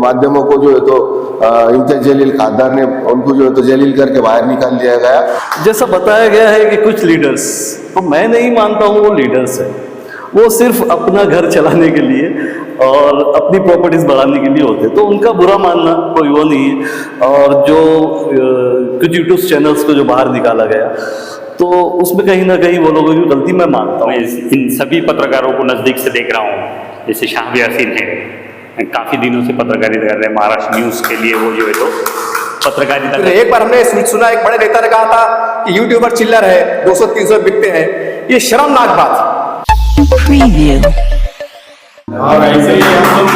माध्यमों को जो है तो इम्तियाज जलील खादर ने उनको जो है तो जलील करके बाहर निकाल दिया गया। जैसा बताया गया है कि कुछ लीडर्स, तो मैं नहीं मानता हूँ वो लीडर्स है, वो सिर्फ अपना घर चलाने के लिए और अपनी प्रॉपर्टीज बढ़ाने के लिए होते, तो उनका बुरा मानना कोई वो नहीं है। और जो कुछ यूट्यूब चैनल्स को जो बाहर निकाला गया, तो उसमें कहीं ना कहीं वो लोगों की गलती मैं मानता हूँ। इन सभी पत्रकारों को नज़दीक से देख रहा हूँ, जैसे शाह यासीन है, काफ़ी दिनों से पत्रकारिता कर रहे हैं महाराष्ट्र न्यूज़ के लिए, वो जो है तो पत्रकारिता। एक बार हमने सुना, एक बड़े नेता ने कहा था कि यूट्यूबर चिल्लर है, 200-300 बिकते हैं, ये शर्मनाक बात है। और ऐसे ही हम लोग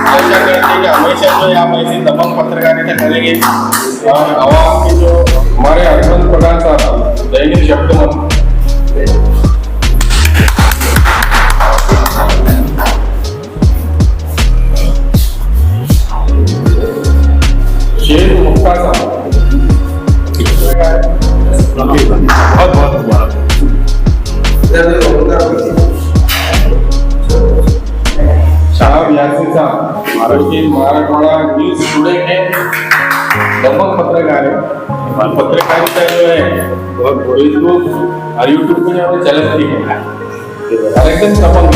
आशा करते हैं कि हमेशा जो है हम ऐसी दबंग पत्रकारिता करेंगे और आवाम के जो हमारे हरबंस प्रधान साहब दैनिक शब्द शेर मुक्ता साहब बहुत बहुत मुबारक। शाह यासीन साहब मराठवाड़ा न्यूज टुडे के दबंग पत्रकार है और पत्रकारिता जो है बहुत फेसबुक और यूट्यूब पे जो चलती है और एकदम दबंग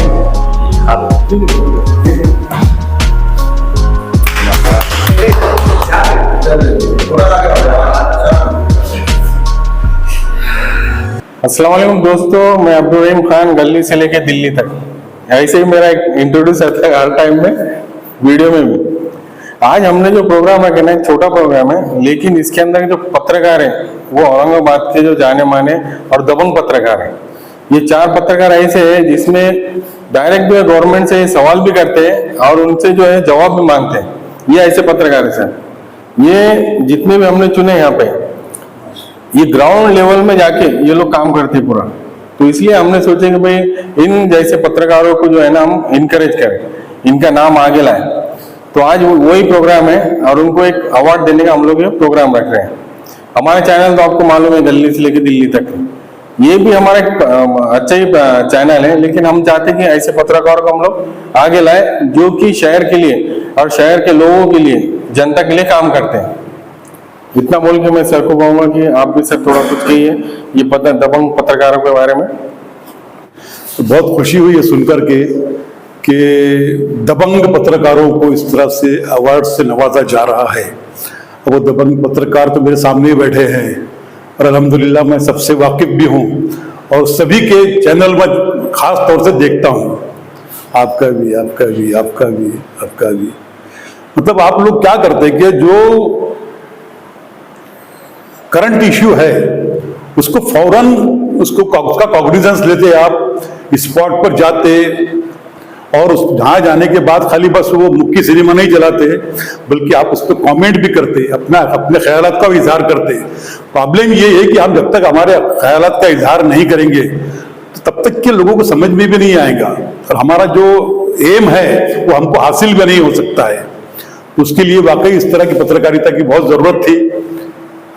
अस्सलाम वालेकुम दोस्तों, मैं अब्दुल रहीम खान, गली से लेके दिल्ली तक। ऐसे ही मेरा एक इंट्रोड्यूस रहता है हर टाइम में, वीडियो में भी। आज हमने जो प्रोग्राम रखा ना, एक छोटा प्रोग्राम है, लेकिन इसके अंदर जो पत्रकार हैं वो औरंगाबाद के जो जाने माने और दबंग पत्रकार हैं। ये 4 पत्रकार ऐसे हैं जिसमें डायरेक्ट जो है गवर्नमेंट से सवाल भी करते हैं और उनसे जो है जवाब भी मांगते हैं। ये ऐसे पत्रकार है सर। ये जितने भी हमने चुने यहाँ पे, ये ग्राउंड लेवल में जाके ये लोग काम करते हैं पूरा। तो इसलिए हमने सोचे कि भाई इन जैसे पत्रकारों को जो है ना हम इनकरेज करें, इनका नाम आगे लाएं। तो आज वही प्रोग्राम है और उनको एक अवार्ड देने का हम लोग ये प्रोग्राम रख रहे हैं। हमारा चैनल तो आपको मालूम है, दिल्ली से लेकर दिल्ली तक, ये भी हमारा एक अच्छा ही चैनल है, लेकिन हम चाहते हैं कि ऐसे पत्रकारों को हम लोग आगे लाए जो कि शहर के लिए और शहर के लोगों के लिए, जनता के लिए काम करते हैं। इतना बोल के मैं सर को कहूँगा कि आप भी सर थोड़ा कुछ कहिए ये दबंग पत्रकारों के बारे में। तो बहुत खुशी हुई है सुनकर के कि दबंग पत्रकारों को इस तरह से अवार्ड से नवाजा जा रहा है। वो दबंग पत्रकार तो मेरे सामने ही बैठे हैं और अल्हम्दुलिल्लाह मैं सबसे वाकिफ भी हूँ और सभी के चैनल में खास तौर से देखता हूँ, आपका भी, आपका भी, आपका भी, आपका भी। मतलब आप लोग क्या करते हैं कि जो करंट इश्यू है उसको फौरन उसका कॉग्निजेंस लेते, आप स्पॉट पर जाते और उस जहाँ जाने के बाद खाली बस वो मुक्की सिनेमा नहीं चलाते, बल्कि आप उस पर कॉमेंट भी करते, अपने ख्यालात का भी इजहार करते। प्रॉब्लम ये है कि हम जब तक हमारे ख्यालात का इजहार नहीं करेंगे तो तब तक के लोगों को समझ में भी नहीं आएगा और हमारा जो एम है वो हमको हासिल भी नहीं हो सकता है। उसके लिए वाकई इस तरह की पत्रकारिता की बहुत ज़रूरत थी।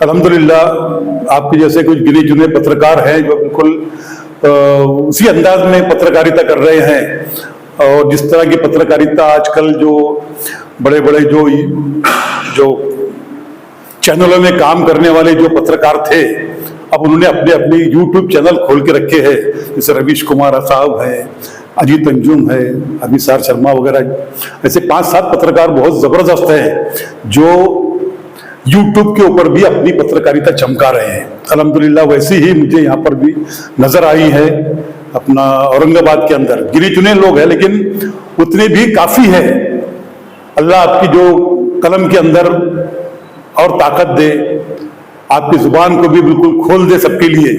अल्हम्दुलिल्लाह आपके जैसे कुछ गिने चुने पत्रकार हैं जो बिल्कुल उसी अंदाज में पत्रकारिता कर रहे हैं। और जिस तरह की पत्रकारिता आजकल जो बड़े बड़े जो चैनलों में काम करने वाले जो पत्रकार थे, अब उन्होंने अपने अपने यूट्यूब चैनल खोल के रखे हैं। जैसे रवीश कुमार साहब है, अजीत अंजुम है, अभिसार शर्मा वगैरह, ऐसे 5-7 पत्रकार बहुत जबरदस्त हैं जो यूट्यूब के ऊपर भी अपनी पत्रकारिता चमका रहे हैं। अल्हम्दुलिल्लाह वैसे ही मुझे यहाँ पर भी नजर आई है अपना औरंगाबाद के अंदर। गिने चुने लोग हैं लेकिन उतने भी काफी है। अल्लाह आपकी जो कलम के अंदर और ताकत दे, आपकी जुबान को भी बिल्कुल खोल दे सबके लिए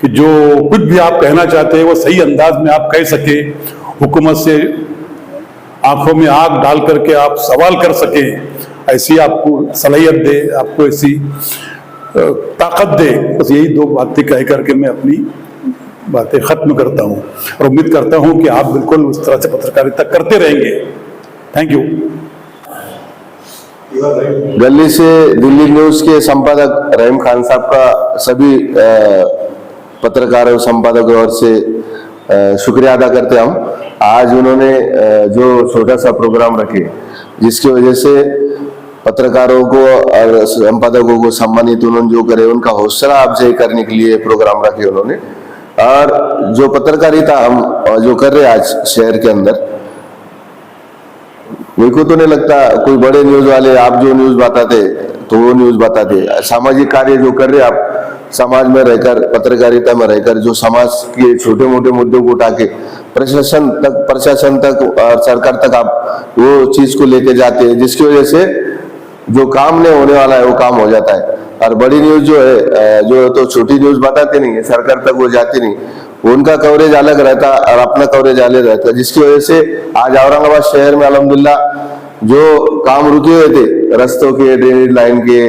कि जो कुछ भी आप कहना चाहते हैं वो सही अंदाज में आप कह सके, हुकूमत से आंखों में आग डाल करके आप सवाल कर सके, ऐसी आपको सलाहियत दे, आपको ऐसी ताकत दे। बस यही 2 बातें कह करके मैं अपनी बातें खत्म करता हूँ और उम्मीद करता हूँ कि आप बिल्कुल उस तरह से पत्रकारिता करते रहेंगे। Thank you. दिल्ली से दिल्ली न्यूज के संपादक रहीम खान साहब का सभी पत्रकारों संपादकों ओर से शुक्रिया अदा करते हम। आज उन्होंने जो छोटा सा प्रोग्राम रखे जिसकी वजह से पत्रकारों को और संपादकों को सम्मानित उन्होंने जो करे, उनका हौसला अफजाई करने के लिए प्रोग्राम रखे उन्होंने। और जो पत्रकारिता हम जो कर रहे हैं आज शहर के अंदर, मेरे को तो नहीं लगता कोई बड़े न्यूज वाले आप जो न्यूज बताते तो वो न्यूज बताते। सामाजिक कार्य जो कर रहे आप, समाज में रहकर, पत्रकारिता में रहकर, जो समाज के छोटे मोटे मुद्दों को उठा के प्रशासन तक और सरकार तक आप वो चीज को लेके जाते हैं, जिसकी वजह से जो काम नहीं होने वाला है वो काम हो जाता है। और बड़ी न्यूज जो है जो तो छोटी न्यूज बताते नहीं है, सरकार तक वो जाती नहीं, उनका कवरेज अलग रहता और अपना कवरेज अलग रहता, जिसकी वजह से आज औरंगाबाद शहर में अल्हम्दुलिल्लाह जो काम रुके हुए थे, रस्तों के, ड्रेनेज लाइन के,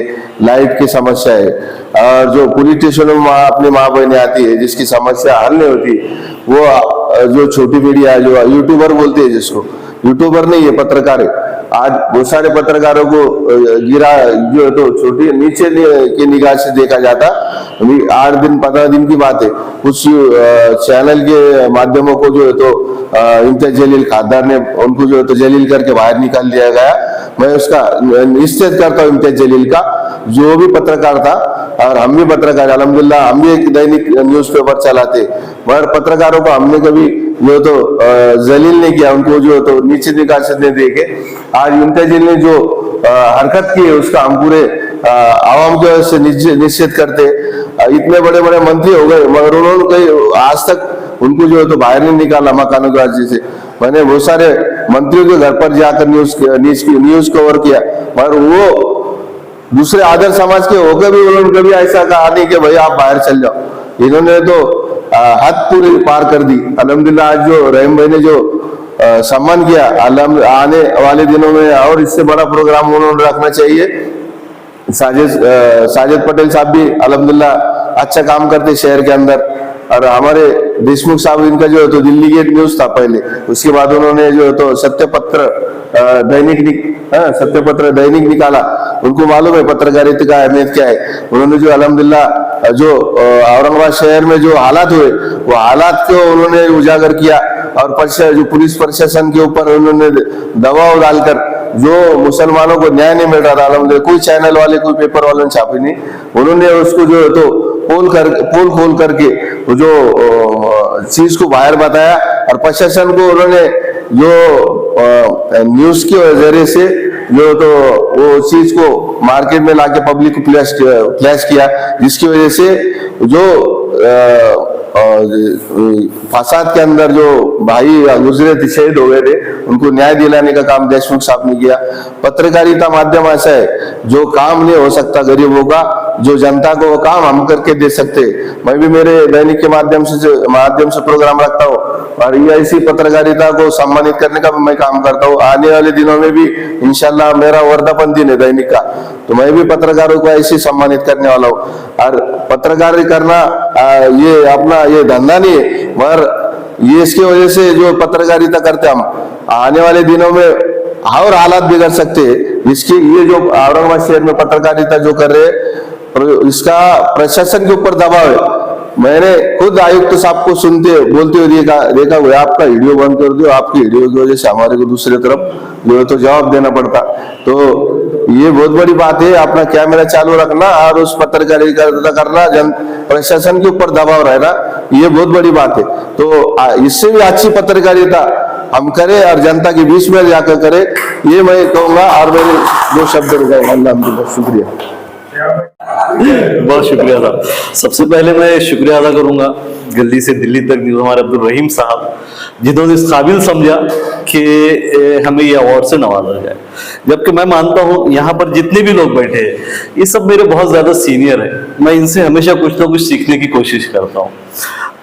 लाइट की समस्या है, और जो पुलिस स्टेशनों में अपनी माँ बहनें आती है जिसकी समस्या हल नहीं होती, वो जो छोटी मीडिया जो यूट्यूबर बोलते हैं, जिसको यूट्यूबर नहीं है, पत्रकार है। आज बहुत सारे पत्रकारों को गिरा जो तो छोटी नीचे की निगाह से देखा जाता। 8 दिन 15 दिन की बात है, कुछ चैनल के माध्यमों को जो है तो इम्तियाज जलील खासदार ने उनको जो है तो जलील करके बाहर निकाल दिया गया। मैं उसका निश्चित करता हूँ इम्तियाज जलील का, जो भी पत्रकार था, और हम भी पत्रकार, अल्हम्दुलिल्लाह हम भी एक दैनिक न्यूज़पेपर चलाते, मगर पत्रकारों को हमने कभी जो तो जलील नहीं किया, उनको जो तो नीचे निकाल से नहीं देखे। आज इम्तियाज जलील ने जो हरकत की है उसका हम पूरे आवाम की वजह से निश्चित करते। इतने बड़े बड़े मंत्री हो गए मगर उन्होंने कहीं आज तक उनको जो है तो बाहर नहीं निकाला मकानों की वजह से। मैंने बहुत सारे मंत्रियों के घर पर जाकर न्यूज कवर किया, मगर वो दूसरे आदर समाज के होकर भी उन्होंने कभी ऐसा कहा नहीं कि भाई आप बाहर चल जाओ। इन्होंने तो हद पूरी पार कर दी। अल्हम्दुलिल्लाह आज जो रहीम भाई ने जो सम्मान किया, आने वाले दिनों में और इससे बड़ा प्रोग्राम उन्होंने रखना चाहिए। साजिद पटेल साहब भी अल्हम्दुलिल्लाह अच्छा काम करते शहर के अंदर, और हमारे देशमुख साहब, इनका जो है तो दिल्ली गेट न्यूज था पहले, उसके बाद उन्होंने जो है तो सत्यपत्र दैनिक निकाला। उनको मालूम है पत्रकारिता का अहमियत क्या है। उन्होंने जो अल्हम्दुलिल्लाह जो औरंगाबाद शहर में जो हालात हुए वो हालात को उन्होंने उजागर किया, और जो पुलिस प्रशासन के ऊपर उन्होंने दबाव डालकर जो मुसलमानों को न्याय नहीं मिल रहा था, अल्हम्दुलिल्लाह कोई चैनल वाले, कोई पेपर वाले ने छापी नहीं, उन्होंने उसको जो है तो पोल खोल करके जो चीज को बाहर बताया, और प्रशासन को उन्होंने जो न्यूज के जरिए से जो तो वो चीज को मार्केट में लाके पब्लिक को फ्लैश किया, जिसकी वजह से जो फसाद के अंदर जो भाई गुजरे थे, शहीद हो गए थे, उनको न्याय दिलाने का काम देशमुख साहब ने किया। पत्रकारिता माध्यम ऐसा है जो काम नहीं हो सकता गरीबों का, जो जनता को वो काम हम करके दे सकते। मैं भी मेरे दैनिक के माध्यम से प्रोग्राम रखता हूँ, और ये ऐसी पत्रकारिता को सम्मानित करने का भी मैं काम करता हूँ। आने वाले दिनों में भी इंशाल्लाह मेरा वर्धापन दिन है दैनिक का, तो मैं भी पत्रकारों को ऐसे सम्मानित करने वाला हूँ। और पत्रकारी करना ये अपना ये धंधा नहीं है, मगर ये इसकी वजह से जो पत्रकारिता करते हम आने वाले दिनों में और हालात बिगड़ सकते हैं। इसकी ये जो औरंगाबाद शहर में पत्रकारिता जो कर रहे, इसका प्रशासन के ऊपर दबाव है। मैंने खुद आयुक्त साहब को बोलते हुए देखा हुआ, आपका वीडियो बंद कर दो, आपकी वीडियो की वजह से हमारे को दूसरी तरफ जो है तो जवाब देना पड़ता। तो ये बहुत बड़ी बात है, अपना कैमरा चालू रखना और उस पत्रकारिता करना, प्रशासन के ऊपर दबाव रहना, ये बहुत बड़ी बात है। तो इससे भी अच्छी पत्रकारिता हम करें और जनता के बीच में जाकर करें, ये मैं कहूँगा। और मेरे 2 शब्द अल्हम्दुलिल्लाह, शुक्रिया। बहुत शुक्रिया साहब। सबसे पहले मैं शुक्रिया अदा करूंगा दिल्ली से दिल्ली तक हमारे अब्दुल रहीम साहब, जिन्होंने इस काबिल समझा कि हमें ये अवार्ड से नवाजा जाए। जबकि मैं मानता हूँ यहाँ पर जितने भी लोग बैठे हैं ये सब मेरे बहुत ज्यादा सीनियर हैं, मैं इनसे हमेशा कुछ ना कुछ सीखने की कोशिश करता हूँ।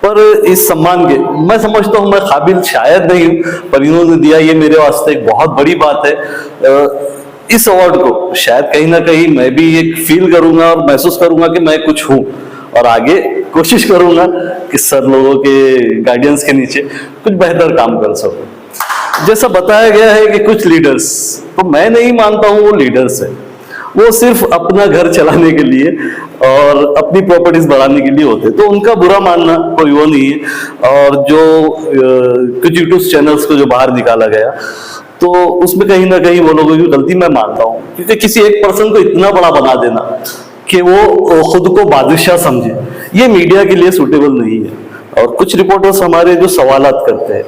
पर इस सम्मान के मैं समझता हूँ मैं काबिल शायद नहीं हूँ, पर इन्होंने दिया, ये मेरे वास्ते एक बहुत बड़ी बात है। इस अवार्ड को शायद कहीं ना कहीं मैं भी एक फील करूंगा और महसूस करूंगा कि मैं कुछ हूं, और आगे कोशिश करूंगा कि सर लोगों के गाइडेंस के नीचे कुछ बेहतर काम कर सकूं। जैसा बताया गया है कि कुछ लीडर्स, तो मैं नहीं मानता हूं वो लीडर्स है, वो सिर्फ अपना घर चलाने के लिए और अपनी प्रॉपर्टीज बढ़ाने के लिए होते, तो उनका बुरा मानना कोई वो नहीं है। और जो कुछ यूट्यूब चैनल्स को जो बाहर निकाला गया, तो उसमें कहीं ना कहीं वो लोगों की गलती मैं मानता हूँ, क्योंकि किसी एक पर्सन को इतना बड़ा बना देना कि वो खुद को बादशाह समझे, ये मीडिया के लिए सूटेबल नहीं है। और कुछ रिपोर्टर्स हमारे जो सवालात करते हैं,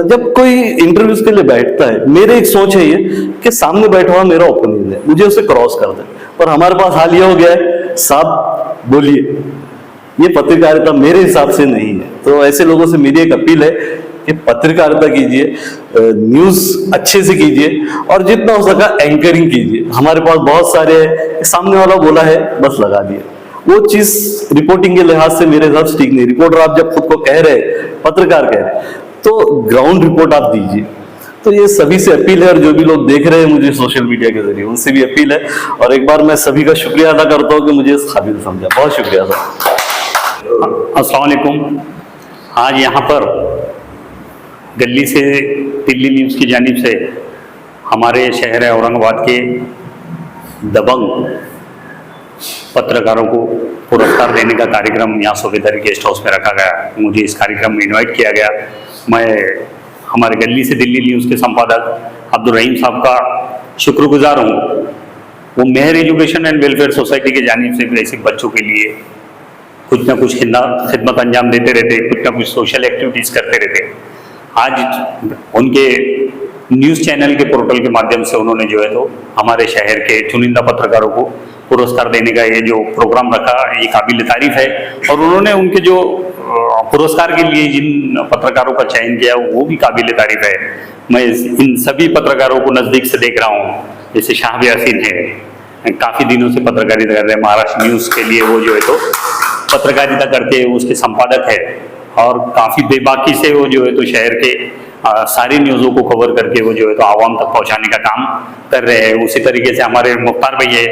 जब कोई इंटरव्यूज के लिए बैठता है, मेरी एक सोच है ये कि सामने बैठा हुआ मेरा ओपिनियन है, मुझे उसे क्रॉस कर दे। पर हमारे पास हाल ये हो गया है, साहब बोलिए, ये पत्रकारिता मेरे हिसाब से नहीं है। तो ऐसे लोगों से मेरी एक अपील है कि पत्रकारिता कीजिए, न्यूज अच्छे से कीजिए और जितना हो सका एंकरिंग कीजिए। हमारे पास बहुत सारे, सामने वाला बोला है बस लगा दिए, वो चीज रिपोर्टिंग के लिहाज से मेरे हिसाब से ठीक नहीं। रिपोर्टर आप जब खुद को कह रहे, पत्रकार कह रहे, तो ग्राउंड रिपोर्ट आप दीजिए। तो ये सभी से अपील है, और जो भी लोग देख रहे हैं मुझे सोशल मीडिया के जरिए, उनसे भी अपील है। और एक बार मैं सभी का शुक्रिया अदा करता हूँ कि मुझे इस काबिल समझा। बहुत शुक्रिया सर। अस्सलाम वालेकुम। आज यहाँ पर दिल्ली से, दिल्ली न्यूज़ की जानिब से हमारे शहर औरंगाबाद के दबंग पत्रकारों को पुरस्कार देने का कार्यक्रम यहाँ सूबेदारी गेस्ट हाउस में रखा गया। मुझे इस कार्यक्रम में इनवाइट किया गया। मैं हमारे दिल्ली से दिल्ली न्यूज़ के संपादक अब्दुल रहीम साहब का शुक्रगुजार हूँ। वो मेहर एजुकेशन एंड वेलफेयर सोसाइटी की जानिब से बेसिक बच्चों के लिए कुछ ना कुछ खिदमत अंजाम देते रहते, कुछ ना कुछ सोशल एक्टिविटीज़ करते रहते। आज उनके न्यूज़ चैनल के पोर्टल के माध्यम से उन्होंने जो है तो हमारे शहर के चुनिंदा पत्रकारों को पुरस्कार देने का ये जो प्रोग्राम रखा, ये काबिल तारीफ है। और उन्होंने उनके जो पुरस्कार के लिए जिन पत्रकारों का चयन किया वो भी काबिल तारीफ है। मैं इन सभी पत्रकारों को नज़दीक से देख रहा हूँ। जैसे शाहब यासीन है, काफ़ी दिनों से पत्रकारिता कर रहे हैं, महाराष्ट्र न्यूज़ के लिए वो जो है तो पत्रकारिता करते हैं, उसके संपादक है। और काफ़ी बेबाकी से वो जो है तो शहर के सारी न्यूज़ों को कवर करके वो जो है तो आवाम तक पहुंचाने का काम कर रहे हैं। उसी तरीके से हमारे मुख्तार भाई है,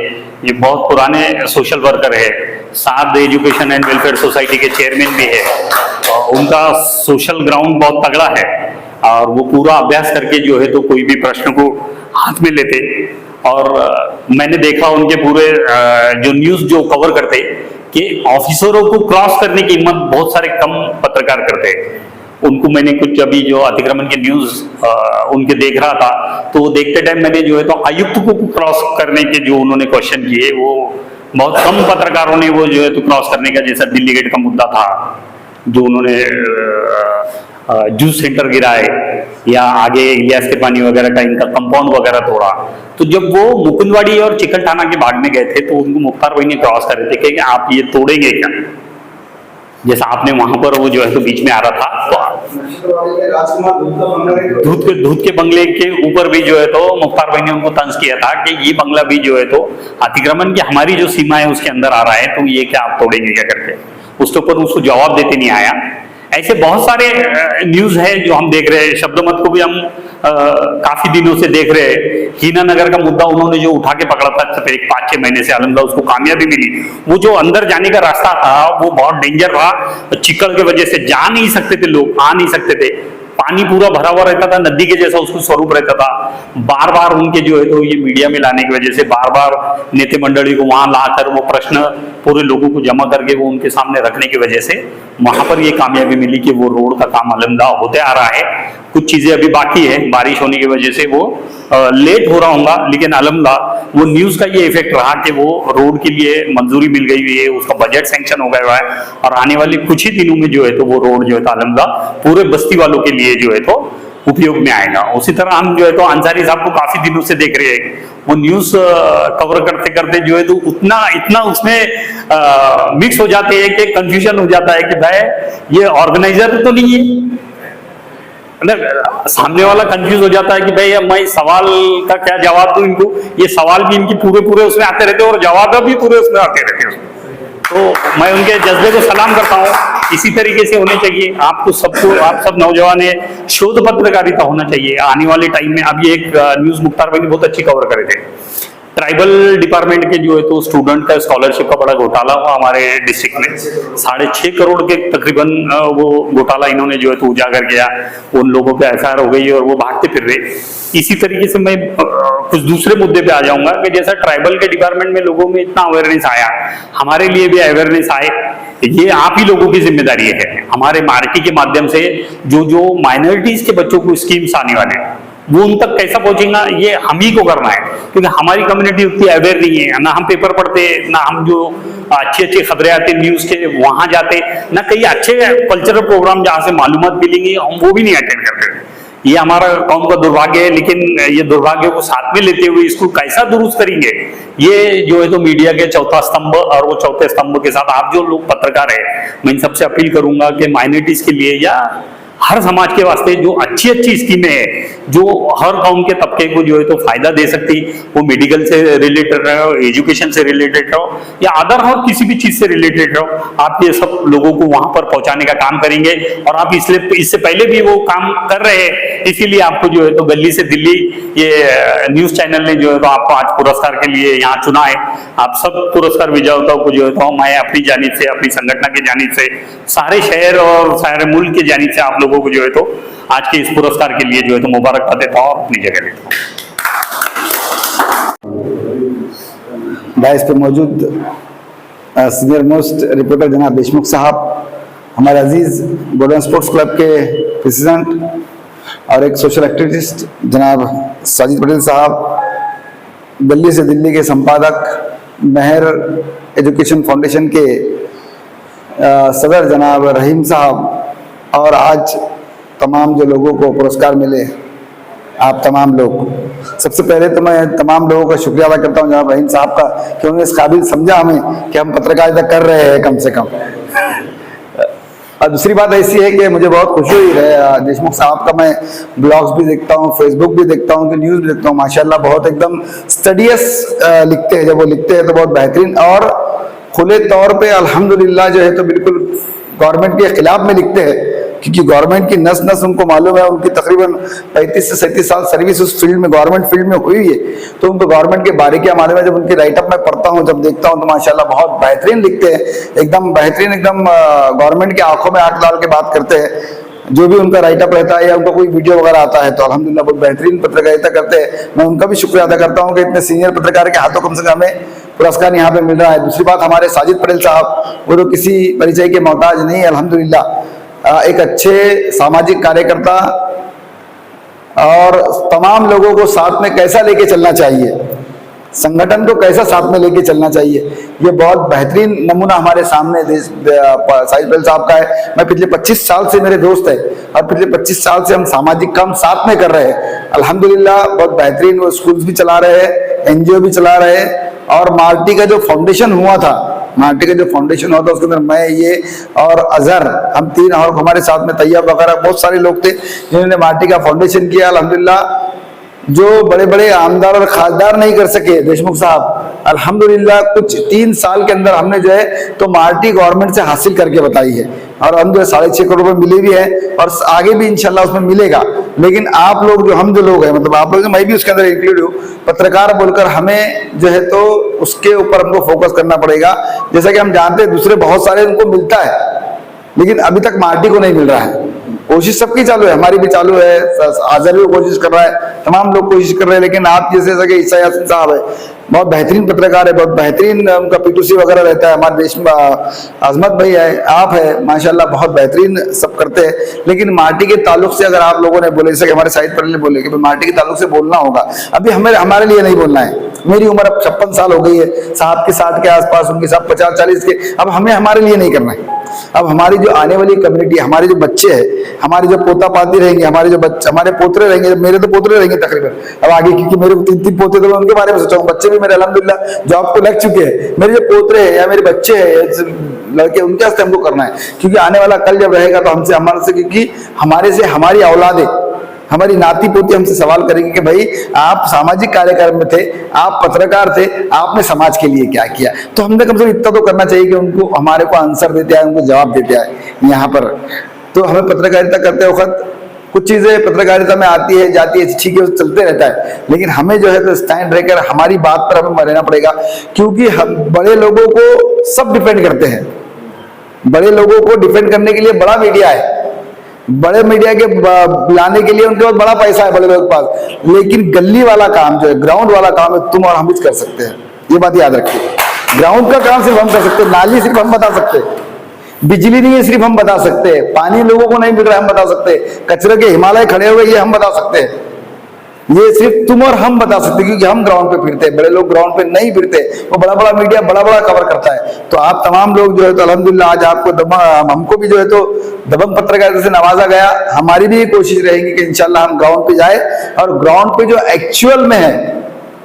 ये बहुत पुराने सोशल वर्कर है, साथ एजुकेशन एंड वेलफेयर सोसाइटी के चेयरमैन भी है। उनका सोशल ग्राउंड बहुत तगड़ा है और वो पूरा अभ्यास करके जो है तो कोई भी प्रश्न को हाथ में लेते। और मैंने देखा उनके पूरे जो न्यूज़ जो कवर करते कि ऑफिसरों को क्रॉस करने की हिम्मत बहुत सारे कम पत्रकार करते हैं। उनको मैंने कुछ अभी जो अतिक्रमण के न्यूज़ उनके देख रहा था, तो वो देखते टाइम मैंने जो है तो आयुक्त को क्रॉस करने के जो उन्होंने क्वेश्चन किए, वो बहुत कम पत्रकारों ने वो जो है तो क्रॉस करने का, जैसा दिल्ली गेट का मुद्दा था जो उन्होंने जूस सेंटर गिराए या आगे इलियास के पानी वगैरह का इनका कंपाउंड वगैरह तोड़ा। तो जब वो मुकुंदवाड़ी और चिकलठाना के भाग में गए थे तो उनको मुख्तार भाई ने क्रॉस कर रहे थे कि आप ये तोड़ेंगे क्या, जैसा आपने वहां पर वो जो है तो बीच में आ रहा था। तो धूत के बंगले के ऊपर भी जो है तो मुख्तार भाई ने उनको तंज किया था कि ये बंगला भी जो है तो अतिक्रमण की हमारी जो सीमा है उसके अंदर आ रहा है, तो ये क्या आप तोड़ेंगे क्या करके। उसके ऊपर उसको जवाब देते नहीं आया। ऐसे बहुत सारे न्यूज़ है जो हम देख रहे हैं। शब्दमत को भी हम काफी दिनों से देख रहे हैं। हीना नगर का मुद्दा उन्होंने जो उठा के पकड़ा था 5-6 महीने से, अलहमदुलिल्लाह उसको कामयाबी मिली। वो जो अंदर जाने का रास्ता था वो बहुत डेंजर था, चिकल की वजह से जा नहीं सकते थे लोग, आ नहीं सकते थे। पानी पूरा भरा हुआ रहता था, नदी के जैसा उसको स्वरूप रहता था। बार बार उनके जो है तो ये मीडिया में लाने की वजह से, बार बार नेता मंडली को वहां लाकर वो प्रश्न पूरे लोगों को जमा करके वो उनके सामने रखने की वजह से वहां पर ये कामयाबी मिली कि वो रोड का काम अलहमदुलिल्लाह होते आ रहा है। कुछ चीजें अभी बाकी है, बारिश होने की वजह से वो लेट हो रहा होगा, लेकिन अलहमदुलिल्लाह वो न्यूज का ये इफेक्ट रहा कि वो रोड के लिए मंजूरी मिल गई हुई है, उसका बजट सैंक्शन हो गया है और आने वाले कुछ ही दिनों में जो है तो वो रोड जो है तो अलहमदुलिल्लाह पूरे बस्ती वालों के लिए जो है तो उपयोग में आएगा। उसी तरह हम जो है तो अंसारी साहब को काफी दिनों से देख रहे हैं, वो न्यूज कवर करते करते जो है तो इतना उसमें मिक्स हो जाते हैं कि कंफ्यूजन हो जाता है कि भाई ये ऑर्गेनाइजर तो नहीं है, सामने वाला कंफ्यूज हो जाता है कि भाई मैं सवाल का क्या जवाब दूं इनको। ये सवाल भी इनकी पूरे उसमें आते रहते हैं और जवाब भी पूरे उसमें आते रहते हैं। तो मैं उनके जज्बे को सलाम करता हूँ। इसी तरीके से होने चाहिए। आपको सबको, आप सब नौजवान है, शोध पत्रकारिता होना चाहिए आने वाले टाइम में। अभी एक न्यूज मुख्तार भाई ने बहुत अच्छी कवर करे थे, ट्राइबल डिपार्टमेंट के जो है तो स्टूडेंट का स्कॉलरशिप का बड़ा घोटाला हुआ हमारे डिस्ट्रिक्ट में। 6.5 करोड़ के तकरीबन वो घोटाला इन्होंने जो है तो उजागर किया। उन लोगों पे एफआईआर हो गई और वो भागते फिर रहे। इसी तरीके से मैं कुछ दूसरे मुद्दे पे आ जाऊंगा कि जैसा ट्राइबल के डिपार्टमेंट में लोगों में इतना अवेयरनेस आया, हमारे लिए भी अवेयरनेस आए, ये आप ही लोगों की जिम्मेदारी है। हमारे मार्की के माध्यम से जो माइनॉरिटीज के बच्चों को स्कीम्स आने वाले वो उन तक कैसा पहुंचेगा ये हम ही को करना है, क्योंकि हमारी कम्युनिटी उतनी अवेयर नहीं है ना। हम पेपर पढ़ते, ना हम जो अच्छी अच्छी खबरें आती न्यूज के वहां जाते, ना कई अच्छे कल्चरल प्रोग्राम जहाँ से मालूमात मिलेंगी हम वो भी नहीं अटेंड करते। ये हमारा कौम का दुर्भाग्य है, लेकिन ये दुर्भाग्य को साथ में लेते हुए इसको कैसा दुरुस्त करेंगे, ये जो है तो मीडिया के चौथा स्तंभ, और वो चौथे स्तंभ के साथ आप जो लोग पत्रकार है, मैं इन सबसे अपील करूंगा कि माइनॉरिटीज के लिए या हर समाज के वास्ते जो अच्छी अच्छी स्कीमें हैं, जो हर कौम के तबके को जो है तो फायदा दे सकती, वो मेडिकल से रिलेटेड रहो, एजुकेशन से रिलेटेड रहो, या अदर और किसी भी चीज से रिलेटेड रहो, आप ये सब लोगों को वहां पर पहुंचाने का काम करेंगे। और आप इससे पहले भी वो काम कर रहे हैं, इसीलिए आपको जो है तो गली से दिल्ली ये न्यूज चैनल ने जो है तो आपको आज पुरस्कार के लिए यहाँ चुना है। आप सब पुरस्कार विजेताओं को जो है तो मैं अपनी जानिब से, अपनी संगठन की जानिब से, सारे शहर और सारे मुल्क की जानिब से आप लोगों को जो है तो आज के इस पुरस्कार के लिए जो है तो मुबारकबाद देता हूँ और अपनी जगह लेता हूँ। डायस पे मौजूद सीनियर मोस्ट रिपोर्टर जनाब देशमुख साहब, हमारे अजीज गोल्डन स्पोर्ट्स क्लब के प्रेसिडेंट और एक सोशल एक्टिविस्ट जनाब साजिद पटेल साहब, दिल्ली से दिल्ली के संपादक, मेहर एजुकेशन फाउंडेशन के सदर जनाब रहीम साहब, और आज तमाम जो लोगों को पुरस्कार मिले, आप तमाम लोग, सबसे पहले तो मैं तमाम लोगों का शुक्रिया अदा करता हूं जनाब रहीम साहब का कि उन्होंने इस काबिल समझा हमें कि हम पत्रकारिता कर रहे हैं कम से कम। और दूसरी बात ऐसी है कि मुझे बहुत खुशी हुई है, देशमुख साहब का मैं ब्लॉग्स भी देखता हूँ, फेसबुक भी देखता हूँ, न्यूज़ भी देखता हूँ, माशाल्लाह बहुत एकदम स्टडियस लिखते हैं। जब वो लिखते हैं तो बहुत बेहतरीन और खुले तौर पे अल्हम्दुलिल्लाह जो है तो बिल्कुल गवर्नमेंट के खिलाफ में लिखते हैं, क्योंकि गवर्नमेंट की नस नस उनको मालूम है, उनकी तकरीबन 35 से 37 साल सर्विस उस फील्ड में, गवर्नमेंट फील्ड में हुई है, तो उनको गवर्नमेंट के बारीकियां मालूम है। जब उनकी राइटअप में पढ़ता हूँ, जब देखता हूँ तो माशाल्लाह बहुत बेहतरीन लिखते हैं, एकदम बेहतरीन, एकदम गवर्नमेंट की आंखों में आंख डाल के बात करते हैं। जो भी उनका राइटअप रहता है या उनका कोई वीडियो वगैरह आता है तो अल्हम्दुलिल्लाह बहुत बेहतरीन पत्रकारिता करते हैं। मैं उनका भी शुक्रिया अदा करता हूँ कि इतने सीनियर पत्रकार के हाथों कम से कम हमें पुरस्कार यहाँ पे मिल रहा है। दूसरी बात, हमारे साजिद पटेल साहब, वो तो किसी परिचय के मोहताज नहीं है, अल्हम्दुलिल्लाह एक अच्छे सामाजिक कार्यकर्ता, और तमाम लोगों को साथ में कैसा लेके चलना चाहिए, संगठन को कैसा साथ में लेके चलना चाहिए, ये बहुत बेहतरीन नमूना हमारे सामने साजिद पटेल साहब का है। मैं पिछले 25 साल से मेरे दोस्त है और पिछले 25 साल से हम सामाजिक काम साथ में कर रहे हैं, अल्हम्दुलिल्लाह बहुत बेहतरीन। वो स्कूल्स भी चला रहे हैं, एनजीओ भी चला रहे हैं, और मार्टी का जो फाउंडेशन हुआ था, उसके अंदर मैं, ये और अजहर, हम तीन, और हमारे साथ में तैयब वगैरह बहुत सारे लोग थे जिन्होंने मार्टी का फाउंडेशन किया। अल्हम्दुलिल्लाह जो बड़े बड़े आमदार और खासदार नहीं कर सके देशमुख साहब, अल्हम्दुलिल्लाह कुछ 3 साल के अंदर हमने जो है तो मार्टी गवर्नमेंट से हासिल करके बताई है, और हम जो 6.5 करोड़ रुपए मिले भी है और आगे भी इंशाल्लाह उसमें मिलेगा। लेकिन आप लोग जो, हम जो लोग हैं, मतलब आप लोग, मैं भी उसके अंदर इंक्लूड हूँ, पत्रकार बोलकर हमें जो है तो उसके ऊपर हमको फोकस करना पड़ेगा। जैसा कि हम जानते हैं दूसरे बहुत सारे उनको मिलता है, लेकिन अभी तक मार्टी को नहीं मिल रहा है। कोशिश सबकी चालू है, हमारी भी चालू है, आजर भी कोशिश कर रहा है, तमाम लोग कोशिश कर रहे हैं, लेकिन आप जैसे ईसा यासीन साहब है, बहुत बेहतरीन पत्रकार है, बहुत बेहतरीन उनका P2C वगैरह रहता है, हमारे देश में अजमत भाई है, आप है, माशाल्लाह बहुत बेहतरीन सब करते हैं। लेकिन मार्टी के ताल्लुक से अगर आप लोगों ने बोले, जैसे कि हमारे साहिद पटेल ने बोले कि मार्टी के ताल्लुक से बोलना होगा, अभी हमारे लिए नहीं बोलना है। मेरी उम्र अब 56 साल हो गई है, साहब के 60 के आसपास, उनके साथ 50-40 के, अब हमें हमारे लिए नहीं करना है। अब हमारी जो आने वाली कम्युनिटी, हमारे जो बच्चे हैं, हमारे जो पोता पाती रहेंगे, हमारे जो बच्चे, हमारे पोतरे रहेंगे, मेरे तो पोतरे रहेंगे तकरीबन अब आगे, क्योंकि मेरे को 3 पोते, तो मैं उनके बारे में सोचा हूँ। बच्चे भी मेरे अल्हम्दुलिल्लाह जॉब को लग चुके हैं, मेरे जो पोतरे हैं या मेरे बच्चे हैं, लड़के, उनके वास्ते हमको करना है, क्योंकि आने वाला कल जब रहेगा तो हमसे, हमारे से, क्योंकि हमारे से हमारी औलादे, हमारी नाती पोती हमसे सवाल करेंगे कि भाई आप सामाजिक कार्यक्रम में थे, आप पत्रकार थे, आपने समाज के लिए क्या किया। तो हमने कम से कम इतना तो करना चाहिए कि उनको, हमारे को आंसर देते आए, उनको जवाब देते आए यहाँ पर। तो हमें पत्रकारिता करते वक्त कुछ चीजें पत्रकारिता में आती है जाती है, ठीक है, चलते रहता है, लेकिन हमें जो है तो स्टैंड रहकर हमारी बात पर हमें रहना पड़ेगा, क्योंकि हम बड़े लोगों को सब डिपेंड करते हैं। बड़े लोगों को डिपेंड करने के लिए बड़ा मीडिया है, बड़े मीडिया के लाने के लिए उनके पास बड़ा पैसा है बड़े लोगों के पास, लेकिन गली वाला काम जो है, ग्राउंड वाला काम है, तुम और हम ही कर सकते हैं। ये बात याद रखिए, ग्राउंड का काम सिर्फ हम कर सकते हैं, नाली सिर्फ हम बता सकते हैं, बिजली नहीं है सिर्फ हम बता सकते हैं, पानी लोगों को नहीं मिल रहा है हम बता सकते हैं, कचरे के हिमालय खड़े हुए ये हम बता सकते हैं। ये सिर्फ तुम और हम बता सकते हैं, क्योंकि हम ग्राउंड पे फिरते हैं, बड़े लोग ग्राउंड पे नहीं फिरते, वो बड़ा बड़ा मीडिया बड़ा बड़ा कवर करता है। तो आप तमाम लोग जो है तो अल्हम्दुलिल्लाह आज आपको हमको भी जो है तो दबंग पत्रकारिता से नवाजा गया। हमारी भी कोशिश रहेगी कि इंशाल्लाह हम ग्राउंड पे जाए और ग्राउंड पे जो एक्चुअल में है,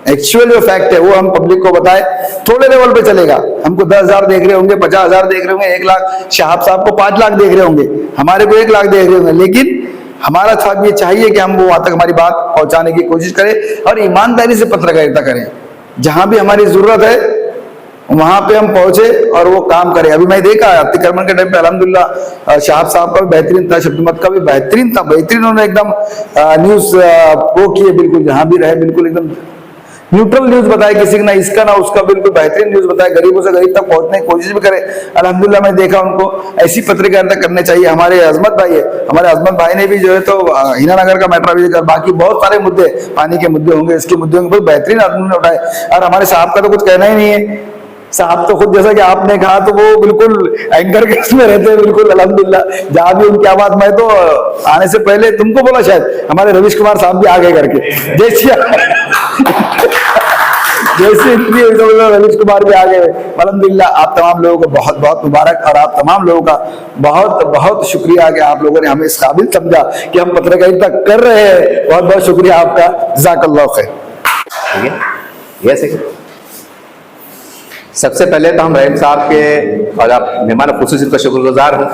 एक्चुअल जो फैक्ट है वो हम पब्लिक को बताए। थोड़े लेवल पे चलेगा, हमको 10,000 देख रहे होंगे, 50,000 देख रहे होंगे, 1 लाख, शहाब साहब को 5 लाख देख रहे होंगे, हमारे को 1 लाख देख रहे होंगे, लेकिन हमारा साथ ये चाहिए कि हम वो वहां तक हमारी बात पहुंचाने की कोशिश करें और ईमानदारी से पत्रकारिता करें। जहां भी हमारी जरूरत है वहां पे हम पहुंचे और वो काम करें। अभी मैं देखा अतिक्रमण के टाइम पे अल्हम्दुलिल्लाह शहाब साहब का भी बेहतरीन था, शब्दमत का भी बेहतरीन था, बेहतरीन उन्होंने एकदम न्यूज वो किए, बिल्कुल जहां भी रहे बिल्कुल एकदम न्यूट्रल न्यूज बताए, किसी का ना इसका ना उसका, बिल्कुल बेहतरीन न्यूज बताए, गरीबों से गरीब तक पहुंचने की कोशिश भी करे। अल्हम्दुलिल्लाह मैं देखा उनको ऐसी पत्रकारिता करने चाहिए। हमारे अजमत भाई है, हमारे अजमत भाई ने भी जो है तो हीनानगर का मैटर भी, बाकी बहुत सारे मुद्दे, पानी के मुद्दे होंगे, इसके मुद्दे होंगे, बहुत बेहतरीन आदमी ने उठाए। और हमारे साहब का तो कुछ कहना ही नहीं है, साहब तो खुद जैसा कि आपने कहा तो वो बिल्कुल एंकर के उसमें रहते हैं, बिल्कुल अल्हम्दुलिल्लाह। जहां भी उनकी आवाज, मैं तो आने से पहले तुमको बोला शायद, हमारे रवीश कुमार साहब भी आगे करके जैसे इतनी रवीश कुमार भी आ गए। अल्हम्दुलिल्लाह आप तमाम लोगों को बहुत बहुत मुबारक और आप तमाम लोगों का बहुत बहुत शुक्रिया कि आप लोगों ने हमें इस काबिल समझा कि हम पत्रकारिता कर रहे हैं। बहुत बहुत शुक्रिया आपका, जज़ाकल्लाह खैर। ठीक है, यस है। सबसे पहले तो हम रहीम साहब के और आप मेहमान खुसूसी का शुक्रगुजार हूँ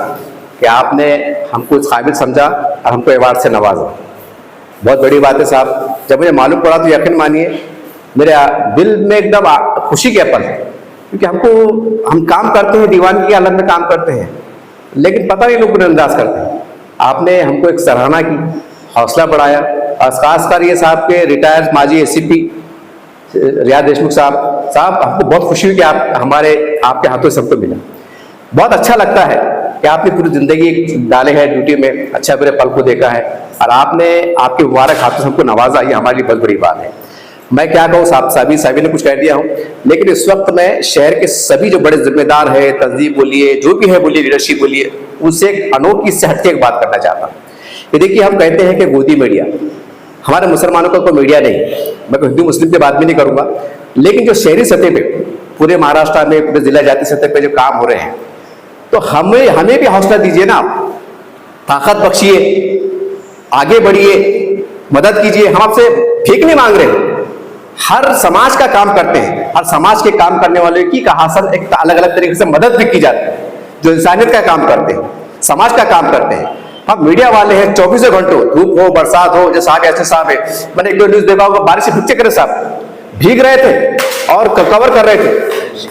कि आपने हमको इस काबिल समझा और हमको अवार्ड से नवाजा। बहुत बड़ी बात है साहब। जब मुझे मालूम पड़ा तो यकीन मानिए मेरे दिल में एकदम खुशी के पल, क्योंकि हम काम करते हैं, दीवानगी की हालत में काम करते हैं, लेकिन पता नहीं लोग नजरअंदाज करते हैं। आपने हमको एक सराहना की, हौसला बढ़ाया और खासकर ये साहब के रिटायर्ड माजी ACP रियाज देशमुख साहब हमको बहुत खुशी हुई कि आपके हाथों से हमको मिला। बहुत अच्छा लगता है कि आपने पूरी जिंदगी डाले है ड्यूटी में, अच्छा बुरे पल को देखा है और आपके मुबारक हाथों से हमको नवाजा, ये हमारे लिए बहुत बड़ी बात है। मैं क्या कहूँ, साहबी ने कुछ कह दिया हूँ, लेकिन इस वक्त मैं शहर के सभी जो बड़े जिम्मेदार है, तंजीम बोलिए, जो भी है बोलिए, लीडरशिप बोलिए, उनसे एक अनोखी से हटके एक बात करना चाहता हूँ। ये देखिए, हम कहते हैं कि गोदी मीडिया, हमारे मुसलमानों का कोई मीडिया नहीं, मैं हिंदू मुस्लिम की बात भी नहीं करूंगा, लेकिन जो शहरी सतह पे पूरे महाराष्ट्र में, पूरे जिला जाति सतह पे जो काम हो रहे हैं, तो हमें भी हौसला दीजिए ना, आप ताकत बख्शिए, आगे बढ़िए, मदद कीजिए। हम आपसे भीख नहीं मांग रहे, हर समाज का काम करते हैं, हर समाज के काम करने वाले की हासिल एक अलग अलग तरीके से मदद भी की जाती है, जो इंसानियत का काम करते हैं, समाज का काम करते हैं। हम मीडिया वाले हैं, 24 घंटों, धूप हो बरसात हो, जो साहब ऐसे साहब है, मैंने एक दो न्यूज देखा होगा, बारिश से पिक्चर करे साहब भीग रहे थे और कवर कर रहे थे,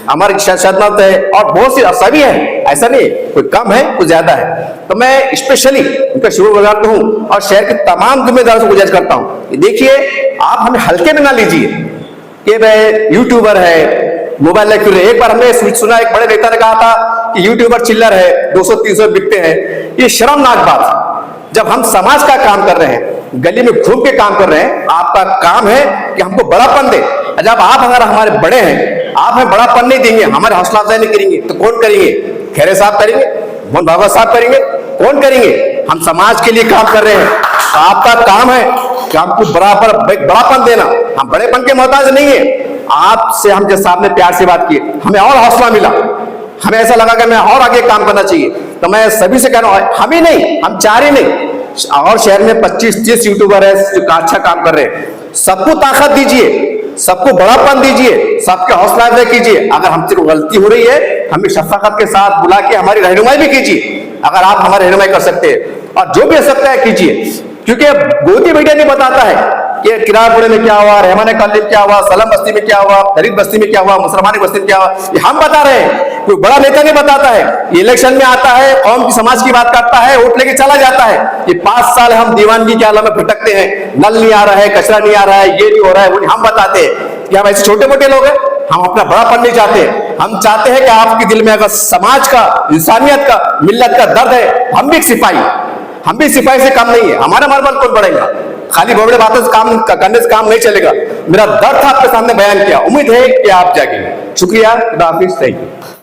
हमारी शदमत है और बहुत सी सभी है, ऐसा नहीं कोई कम है कोई ज्यादा है। तो मैं स्पेशली उनका शुक्रगुजार तो हूँ और शहर के तमाम जिम्मेदारों से गुजारिश करता हूँ, देखिए आप हमें हल्के में ना लीजिए कि भाई यूट्यूबर है, मोबाइल लेक्चर है। एक बार हमने सुना, एक बड़े नेता ने कहा था कि यूट्यूबर चिल्लर है, 200-300 बिकते हैं। ये शर्मनाक बात है। जब हम समाज का काम कर रहे हैं, गली में घूम के काम कर रहे हैं, आपका काम है कि हमको बड़ापन दे। जब आप अगर हमारे बड़े हैं, आप हमें बड़ापन नहीं देंगे, हमारे हौसला अफजाई नहीं करेंगे, तो कौन करेंगे? खैरे साहब करेंगे, मोहन भागवत साहब करेंगे, कौन करेंगे? हम समाज के लिए काम कर रहे हैं, तो आपका काम है कि हमको बराबर बड़ापन देना। हम बड़ेपन के मोहताज नहीं है। आपसे हम जैसे साहब ने प्यार से बात की, हमें और हौसला मिला, हमें ऐसा लगा कि हमें और आगे काम करना चाहिए। तो मैं सभी से कह रहा हूं, हम ही नहीं, हम चार ही नहीं, और शहर में 25-30 यूट्यूबर है जो अच्छा काम कर रहे हैं। सबको ताकत दीजिए, सबको बड़ापन दीजिए, सबके हौसला अफजाई कीजिए। अगर हमसे कोई गलती हो रही है, हमें शफकत के साथ बुला के हमारी रहनुमाई भी कीजिए, अगर आप हमारी रहनुमाई कर सकते हैं, और जो भी हो सकता है कीजिए। क्योंकि गोदी मीडिया नहीं बताता है कि किरापुरे में क्या हुआ, रहमाने कॉलोनी में क्या हुआ, सलम बस्ती में क्या हुआ, दलित बस्ती में क्या हुआ, मुसलमानी बस्ती में क्या हुआ, ये हम बता रहे हैं। कोई बड़ा नेता नहीं बताता है। इलेक्शन में आता है, कौम की समाज की बात करता है, वोट लेके चला जाता है। ये 5 साल हम दीवानगी के आलम में भटकते हैं, नल नहीं आ रहा है, कचरा नहीं आ रहा है, ये नहीं हो रहा है, वो हम बताते हैं कि हम ऐसे छोटे मोटे लोग हैं। हम अपना बड़ापन नहीं चाहते, हम चाहते हैं कि आपके दिल में अगर समाज का, इंसानियत का, मिल्लत का दर्द है, हम भी एक सिपाही, हम भी सिपाही से कम नहीं है। हमारा मरबल कौन बढ़ेगा? खाली बड़े बातों से काम करने से काम नहीं चलेगा। मेरा दर्द आपके सामने बयान किया, उम्मीद है कि आप जागेंगे। शुक्रिया, खुदा हाफिज, थैंक यू।